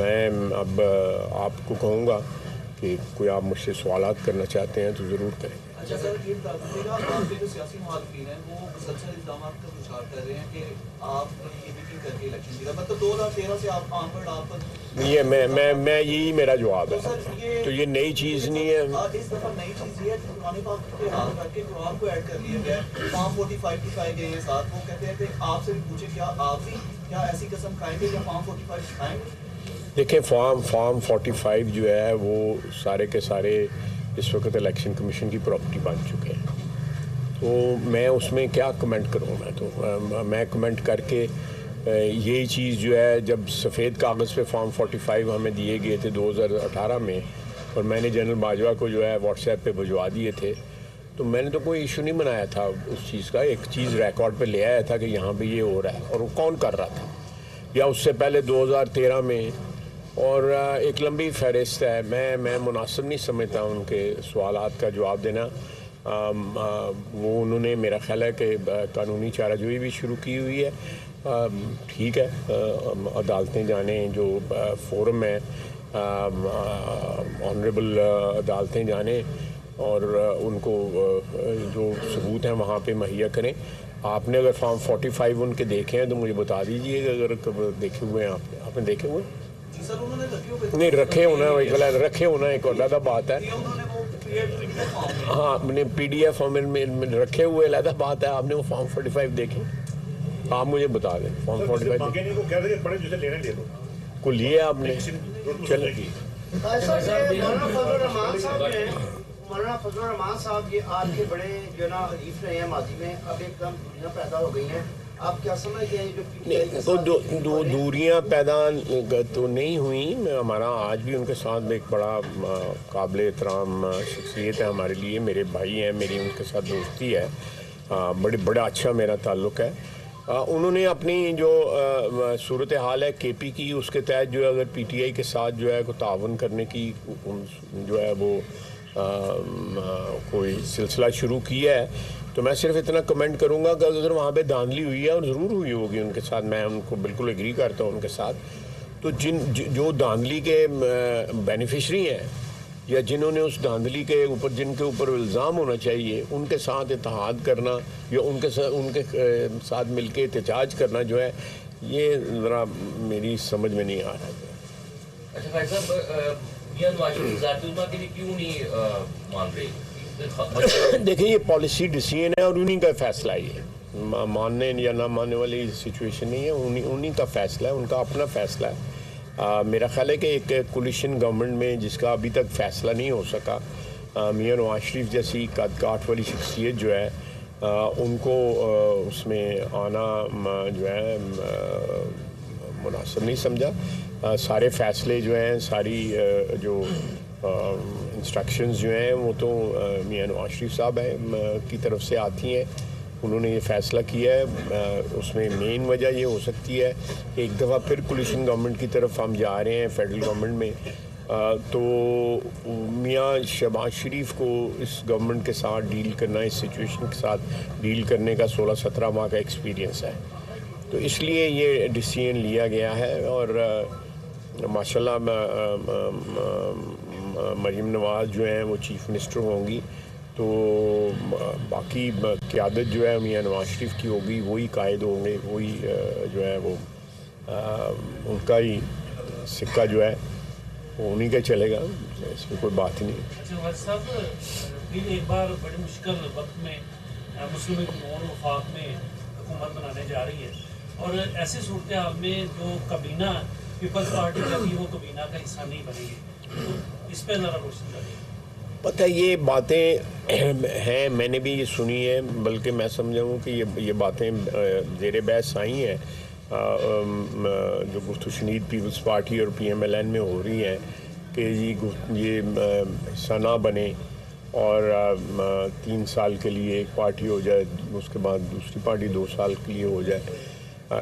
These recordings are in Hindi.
मैं अब आपको कहूँगा कि कोई आप मुझसे सवालात करना चाहते हैं तो ज़रूर करें। अच्छा सर, ये बता दीजिएगा, आपके जो सियासी मुखालिफिन हैं वो मुसलसल इल्ज़ाम का प्रचार कर रहे हैं कि आपने ईवीटी करके इलेक्शन जीता, मतलब 2013 से आप आम पर आप पर ये मैं यही मेरा जवाब है। तो ये नई चीज़ नहीं है। इस दफ़ा नई चीज़ ये है कि कुरान पाक के हाल करके कुरान को ऐड कर लिया गया है, फॉर्म 45 दिखाए गए हैं साथ। वो कहते हैं कि आपसे भी पूछे क्या आप भी क्या ऐसी कसम खाएंगे या फॉर्म 45 दिखाएंगे? देखिए, फॉर्म 45 जो है वो सारे के सारे इस वक्त इलेक्शन कमीशन की प्रॉपर्टी बन चुके हैं, तो मैं उसमें क्या कमेंट करूँ। मैं कमेंट करके यही चीज़ जो है, जब सफ़ेद कागज़ पे फॉर्म 45 हमें दिए गए थे 2018 में, और मैंने जनरल बाजवा को जो है व्हाट्सएप पे भिजवा दिए थे, तो मैंने तो कोई इशू नहीं बनाया था उस चीज़ का। एक चीज़ रिकॉर्ड पे ले आया था कि यहाँ पे ये हो रहा है, और वो कौन कर रहा था, या उससे पहले 2013 में, और एक लंबी फहरिस्त है। मैं मुनासिब नहीं समझता उनके सवालात का जवाब देना। वो उन्होंने मेरा ख्याल है कि कानूनी चाराजोई भी शुरू की हुई है। ठीक है, अदालतें जाने, जो फोरम है ऑनरेबल अदालतें जाने और उनको जो सबूत हैं वहाँ पे मुहैया करें। आपने अगर फॉर्म 45 उनके देखे हैं तो मुझे बता दीजिएगा, अगर देखे हुए हैं आपने देखे हुए हैं? नहीं, रखे होना एक गलत, रखे होना एक अलग बात है। हाँ, मैंने PDF में रखे हुए अलग बात है। आपने वो फॉर्म 45 देखे? आप मुझे बता दें फॉर्म 45 को लिए आपने? चले मौलाना फजलुर रहमान साहब, ये आपके बड़े जो ना हरीफ रहे हैं माजी में, अब एकदम दूरियां पैदा हो गई हैं। आप क्या समझते हैं जो तो दूरियां पैदा तो नहीं हुई। हमारा आज भी उनके साथ एक बड़ा काबिल एहतराम शख्सियत है हमारे लिए, मेरे भाई हैं, मेरी उनके साथ दोस्ती है, बड़ा अच्छा मेरा ताल्लुक़ है। उन्होंने अपनी जो सूरत हाल है KP की, उसके तहत जो है अगर PTI के साथ जो है कोई तावन करने की जो है वो कोई सिलसिला शुरू किया है, तो मैं सिर्फ इतना कमेंट करूंगा कि अगर वहाँ पे धांधली हुई है, और ज़रूर हुई होगी उनके साथ, मैं उनको बिल्कुल एग्री करता हूँ उनके साथ, तो जो धांधली के बेनिफिशरी हैं या जिन्होंने उस धांधली के ऊपर जिनके ऊपर इल्ज़ाम होना चाहिए, उनके साथ इत्तेहाद करना या उनके साथ मिलके एहतजाज करना जो है, ये ज़रा मेरी समझ में नहीं आ रहा है। अच्छा भाई साहब, के लिए क्यों नहीं मान रहे? देखिए, ये पॉलिसी डिसीजन है और उन्हीं का फैसला है। ये मानने या ना मानने वाली सिचुएशन नहीं है, उन्हीं का फैसला है, उनका अपना फैसला है। मेरा ख्याल है कि एक कोलिशन गवर्नमेंट में जिसका अभी तक फैसला नहीं हो सका, मियां नवाज शरीफ जैसी कद काठ वाली शख्सियत जो है, उनको उसमें आना जो है मुनासिब नहीं समझा। सारे फ़ैसले जो हैं, सारी जो इंस्ट्रक्शंस जो हैं, वो तो मियां नवाज शरीफ साहब की तरफ से आती हैं। उन्होंने ये फ़ैसला किया है। उसमें मेन वजह ये हो सकती है कि एक दफ़ा फिर कोलिशन गवर्नमेंट की तरफ हम जा रहे हैं फेडरल गवर्नमेंट में, तो मियां शहबाज शरीफ को इस गवर्नमेंट के साथ डील करना, इस सिचुएशन के साथ डील करने का 16-17 माह का एक्सपीरियंस है, तो इसलिए ये डिसीजन लिया गया है। और माशाल्लाह मरीम नवाज़ जो हैं वो चीफ़ मिनिस्टर होंगी, तो बाकी क़यादत जो है मियां नवाज शरीफ की होगी, वही कायद होंगे, वही जो है वो उनका ही सिक्का जो है वो उन्हीं का चलेगा, इसमें कोई बात ही नहीं। अच्छा साहब, फिर एक बार बड़े मुश्किल वक्त में मुस्लिम वफाक में हुकूमत बनाने जा रही है, और ऐसी सूरत हाल में जो कबीना पीपल्स पार्टी का थी वो कबीना का हिस्सा नहीं बनेगी, तो इस पर ज़रा रोशनी डालिए। पता है, ये बातें हैं, मैंने भी ये सुनी है, बल्कि मैं समझा हूँ कि ये बातें ज़ेर बहस आई हैं जो गुफ्तगू शनीद पीपल्स पार्टी और PMLN में हो रही हैं कि ये हिस्सा ना बने और 3 साल के लिए एक पार्टी हो जाए, उसके बाद दूसरी पार्टी 2 साल के लिए हो जाए।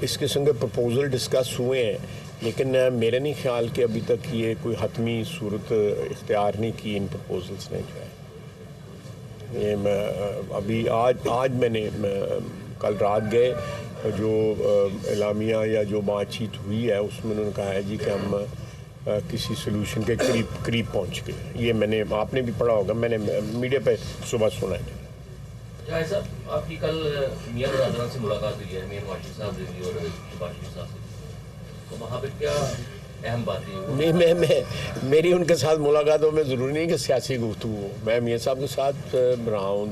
इस किस्म के प्रपोज़ल डिस्कस हुए हैं, लेकिन मेरा नहीं ख्याल कि अभी तक ये कोई हतमी सूरत इख्तियार नहीं की इन प्रपोज़ल्स ने जो है। ये अभी आज मैंने कल रात गए जो एलामिया या जो बातचीत हुई है उसमें उन्होंने कहा है जी कि हम किसी सोल्यूशन के करीब पहुंच गए। ये मैंने आपने भी पढ़ा होगा, मैंने मीडिया पे सुबह सुना है। भाई साहब आपकी कल मियां बरादरान से मुलाकात हुई है, मियां वाशिद साहब से भी और शहबाज शरीफ साहब से, तो वहाँ पे क्या अहम बातें हुई? नहीं, मैं मेरी उनके साथ मुलाकातों में ज़रूरी नहीं कि सियासी गुफ्तगू हो। मैं मियां साहब के साथ रहा हूँ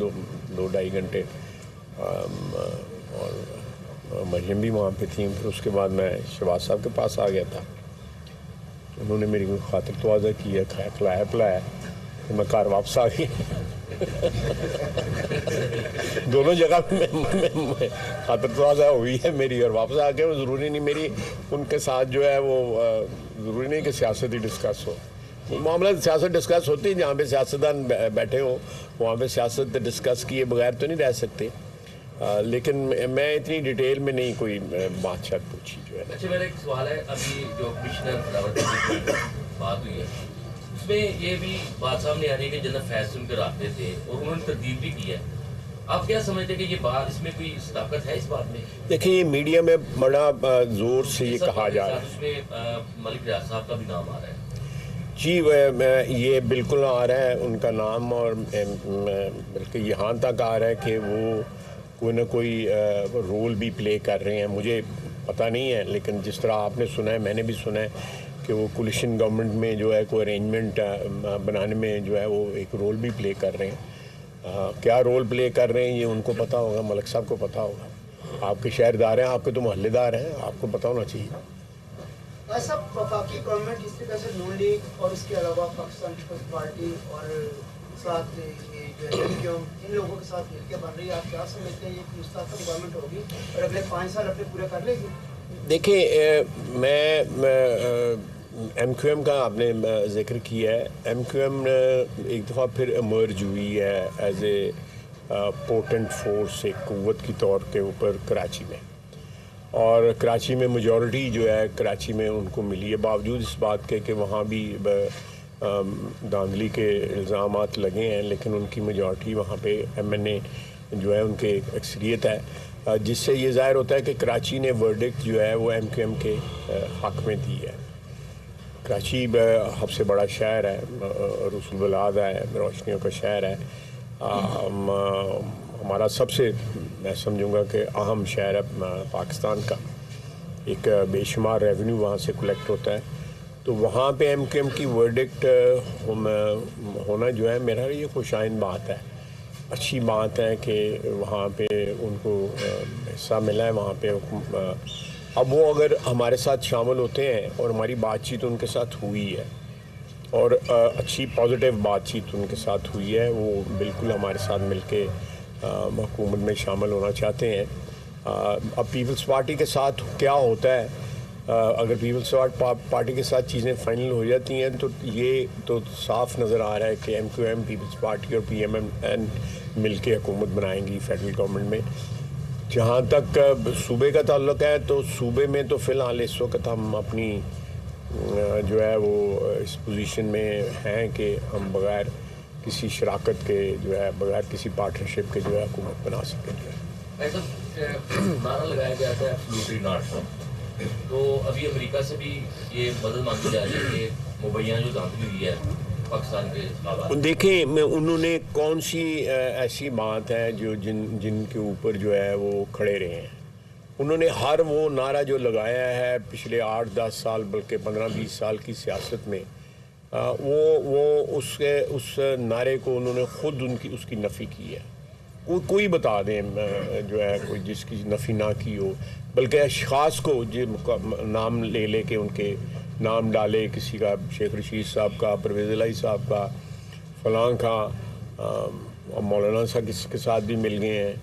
दो ढाई घंटे, और मरियम भी वहाँ पे थी। फिर उसके बाद मैं शहबाज साहब के पास आ गया था, उन्होंने मेरी कोई खातिर तवाज़ा की है, खाया खिलाया पिलाया, तो मैं घर वापस आ गई। दोनों जगह में खातिर तवाज़ा हुई है मेरी, और वापस आ गया। ज़रूरी नहीं मेरी उनके साथ जो है वो ज़रूरी नहीं कि सियासत ही डिस्कस हो। मामला सियासत डिस्कस होती है, जहाँ पे सियासतदान बैठे हो वहाँ पे सियासत डिस्कस किए बगैर तो नहीं रह सकते। लेकिन मैं इतनी डिटेल में नहीं कोई बात शायद पूछी जो है। अच्छा, मेरा एक सवाल है, अभी जो कमिश्नर बात हुई है उसमें ये भी बात सामने आ रही है कि जनरल फैज से उनके रास्ते थे और उन्होंने तरदीद भी की है। आप क्या समझते हैं कि ये बात, इसमें कोई सदाकत है इस बात में? देखिए, ये मीडिया में बड़ा ज़ोर से ये कहा जा रहा है, उसमें मलिक रियाज साहब का भी नाम आ रहा है। जी, ये बिल्कुल आ रहा है उनका नाम, और बल्कि यहाँ तक आ रहा है कि वो कोई ना कोई रोल भी प्ले कर रहे हैं। मुझे पता नहीं है, लेकिन जिस तरह आपने सुना है, मैंने भी सुना है कि वो कोलिशन गवर्नमेंट में जो है कोई अरेंजमेंट बनाने में जो है वो एक रोल भी प्ले कर रहे हैं। क्या रोल प्ले कर रहे हैं ये उनको पता होगा, मलिक साहब को पता होगा। आपके शहरदार हैं, आपके तो मोहल्लेदार हैं, आपको पता होना चाहिए। ऐसा वफाकी गवर्नमेंट जिस तरीके से नून लीग और उसके अलावा पाकिस्तान पीपल्स पार्टी और साथ ये जो है क्यों इन लोगों के साथ मिलकर बन रही है, आप क्या समझते हैं ये कि मुस्तक़बिल गवर्नमेंट होगी और अगले 5 साल अपने पूरे कर लेगी? देखिए, मैं MQM का आपने जिक्र किया है। MQM एक दफ़ा फिर इमर्ज हुई है एज ए पोटेंट फोर्स, एक क़ुव्वत की तौर के ऊपर कराची में, और कराची में मेजॉरिटी जो है कराची में उनको मिली है, बावजूद इस बात के कि वहाँ भी धांधली के इल्ज़ामात लगे हैं, लेकिन उनकी मेजॉरिटी वहाँ पे MNA जो है उनके अक्सरियत है, जिससे ये ज़ाहिर होता है कि कराची ने वर्डिक्ट जो है वो MQM के हक़ में दी है। कराची सबसे बड़ा शहर है, रसूल बलाद है, रोशनियों का शहर है, हमारा सबसे, मैं समझूंगा कि अहम शहर है पाकिस्तान का। एक बेशुमार रेवेन्यू वहाँ से कलेक्ट होता है, तो वहाँ पे MQM की वर्डिक्ट होना जो है मेरा ये खुशाइन बात है, अच्छी बात है कि वहाँ पे उनको हिस्सा मिला है वहाँ पे। अब वो अगर हमारे साथ शामिल होते हैं और हमारी बातचीत उनके साथ हुई है और अच्छी पॉजिटिव बातचीत उनके साथ हुई है, वो बिल्कुल हमारे साथ मिलके हुकूमत में शामिल होना चाहते हैं। अब पीपल्स पार्टी के साथ क्या होता है, अगर पीपल्स पार्टी के साथ चीज़ें फाइनल हो जाती हैं तो ये तो साफ नज़र आ रहा है कि MQM, पीपल्स पार्टी और PMN मिल के हुकूमत बनाएंगी फेडरल गवर्नमेंट में। जहाँ तक सूबे का ताल्लुक है तो सूबे में तो फ़िलहाल इस वक्त हम अपनी जो है वो इस पोजीशन में हैं कि हम बग़ैर किसी शराकत के जो है, बग़ैर किसी पार्टनरशिप के जो है हुकूमत बना सकें। जो है ऐसा नारा लगाया गया था एब्सोल्युटली नॉट, तो अभी अमेरिका से भी ये मदद मांगी जा रही है कि मुबैना जो धांधली हुई है पाकिस्तान के खिलाफ। देखिए, उन्होंने कौन सी ऐसी बात है जो जिनके ऊपर जो है वो खड़े रहे हैं। उन्होंने हर वो नारा जो लगाया है पिछले 8-10 साल बल्कि 15-20 साल की सियासत में, वो उस नारे को उन्होंने ख़ुद उसकी नफ़ी की है। कोई बता दें जो है कोई जिसकी नफ़ी ना की हो, बल्कि अशख़ास को जो नाम ले के उनके नाम डाले, किसी का शेख रशीद साहब का, परवेज़ इलाही साहब का, फलां का, मौलाना साहब के साथ भी मिल गए हैं।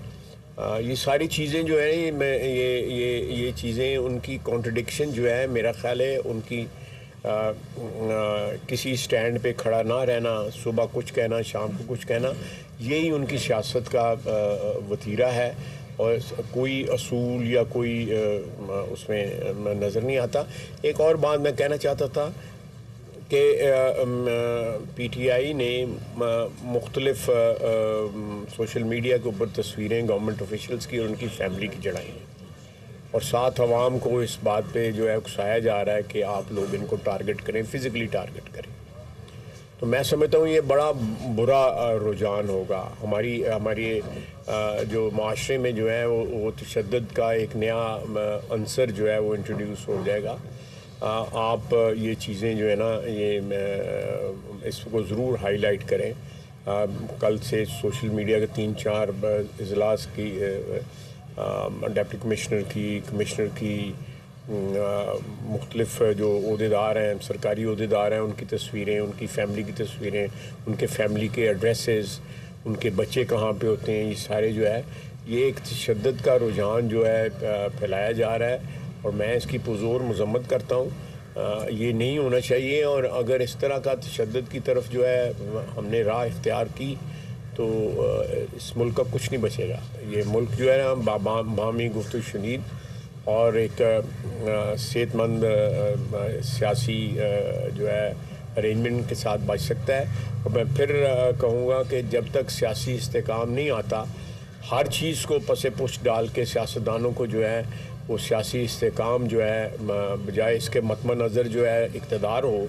ये सारी चीज़ें जो है ये चीज़ें उनकी कॉन्ट्रडिक्शन जो है, मेरा ख़्याल है उनकी किसी स्टैंड पे खड़ा ना रहना, सुबह कुछ कहना शाम को कुछ कहना, यही उनकी सियासत का वतीरा है, और कोई असूल या कोई उसमें नज़र नहीं आता। एक और बात मैं कहना चाहता था कि PTI ने मुख्तलिफ सोशल मीडिया के ऊपर तस्वीरें गवर्नमेंट ऑफिशल्स की और उनकी फैमिली की चढ़ाई हैं। और साथ अवाम को इस बात पे जो है उकसाया जा रहा है कि आप लोग इनको टारगेट करें, फिज़िकली टारगेट करें। तो मैं समझता हूँ ये बड़ा बुरा रुझान होगा हमारी जो माशरे में जो है वो तशद्दुद का एक नया अंसर जो है वो इंट्रोड्यूस हो जाएगा। आप ये चीज़ें जो है ना ये इसको ज़रूर हाईलाइट करें। कल से सोशल मीडिया के 3-4 इजलास की डिप्टी कमिश्नर की मुख्तलिफ जो ओहदेदार हैं, सरकारी ओहदेदार हैं, उनकी तस्वीरें, उनकी फ़ैमिली की तस्वीरें, उनके फ़ैमिली के एड्रेसेस, उनके बच्चे कहाँ पे होते हैं, ये सारे जो है ये एक तशद्दुद का रुझान जो है फैलाया जा रहा है और मैं इसकी पुरज़ोर मज़म्मत करता हूँ। ये नहीं होना चाहिए और अगर इस तरह का तशद्दुद की तरफ जो है हमने राह इख्तियार की तो इस मुल्क का कुछ नहीं बचेगा। ये मुल्क जो है ना बामी गुफ्तगू शनीद और एक सेहतमंद सियासी जो है अरेंजमेंट के साथ बच सकता है। और मैं फिर कहूँगा कि जब तक सियासी इस्तेकाम नहीं आता, हर चीज़ को पसे पुष्ट डाल के सियासतदानों को जो है वो सियासी इस्तेकाम जो है बजाय इसके मतमनज़र जो है इक़्तिदार हो।